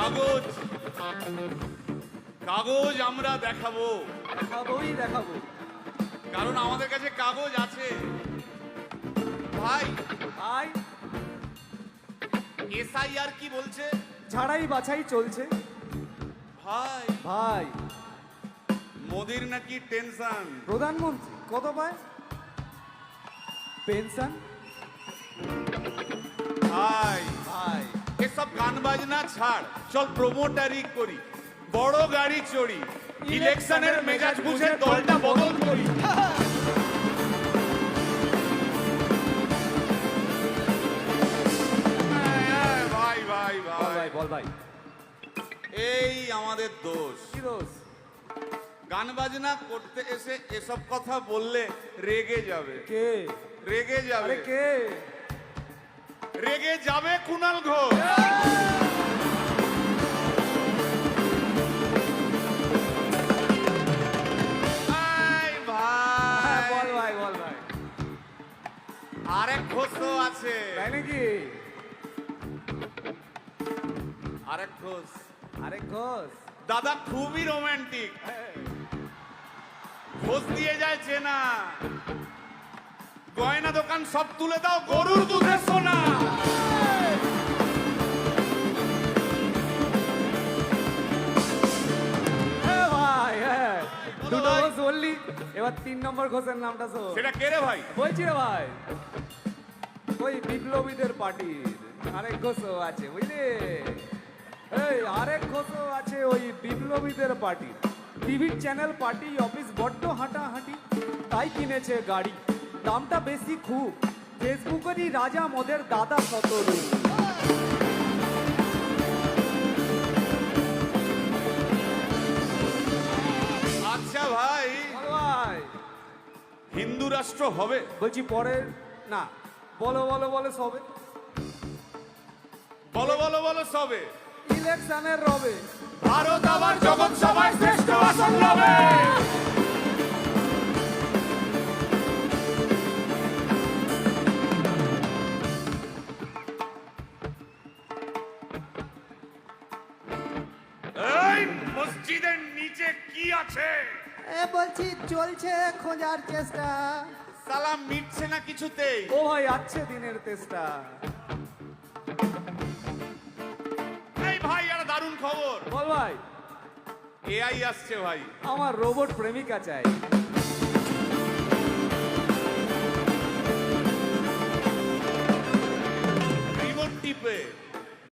কাগজ কাগজ আমরা দেখাবো, দেখাবো, কারণ আমাদের কাছে কাগজ আছে। ভাই ভাই এসআইআর কি বলছে? ঝাড়াই বাছাই চলছে। ভাই ভাই মোদির নাকি টেনশন। প্রধানমন্ত্রী কত পায় পেনশন? ভাই ভাই এসব গান বাজনা ছাড়, চল প্রমোটারি করি, বড় গাড়ি চড়ি, ইলেকশনের মেজাজ বুঝে দলটা বদল করি। ভাই ভাই ভাই বল ভাই, এই আমাদের দোষ। কি দোষ? গান বাজনা করতে এসে এসব কথা বললে রেগে যাবে। কে রেগে যাবে? আরে কে? রেগে যাবে কুণাল ঘোষ। বল ভাই, বল ভাই। আরেক ঘোষও আছে। তাই নাকি? আরেক ঘোষ, আরেক ঘোষ দাদা খুবই রোমান্টিক, ঘোষ দিয়ে যায় চেনা, গয়না দোকান সব তুলে দাও, গরুর দুধের সোনা। ভাই দুটো ঘোষ বললি, এবার 3 নম্বর ঘোষের নামটা শোন। সেটা কে রে ভাই? বলছি রে ভাই, ওই বিপ্লবীদের পার্টির আরেক ঘোষও আছে বুঝলি। এই আরেক ঘোষও আছে ওই বিপ্লবীদের পার্টির। টিভির চ্যানেল পার্টি অফিস বড্ড হাঁটাহাঁটি, তাই কিনেছে গাড়ি, দামটা বেশি খুব, ফেসবুকেরই রাজা মদের দাদা শতরূপ। আচ্ছা ভাই, ভাই হিন্দু রাষ্ট্র হবে? বলছি পরে না, বলো বলো বলো সবে, বলো বলো বলো সবে। ইলেকশনের রবে ভারত আবার জগৎ সভায় শ্রেষ্ঠ আসন লবে। এই মসজিদের নিচে কি আছে? বলছি চলছে খোঁজার চেষ্টা। সালাম মিটছে না কিছুতেই। ও ভাই আছে দিনের চেষ্টা। এই ভাই একটা দারুণ খবর, বল ভাই। এআই আসছে ভাই। আমার রোবট প্রেমিকা চাই। রিমোট টিপে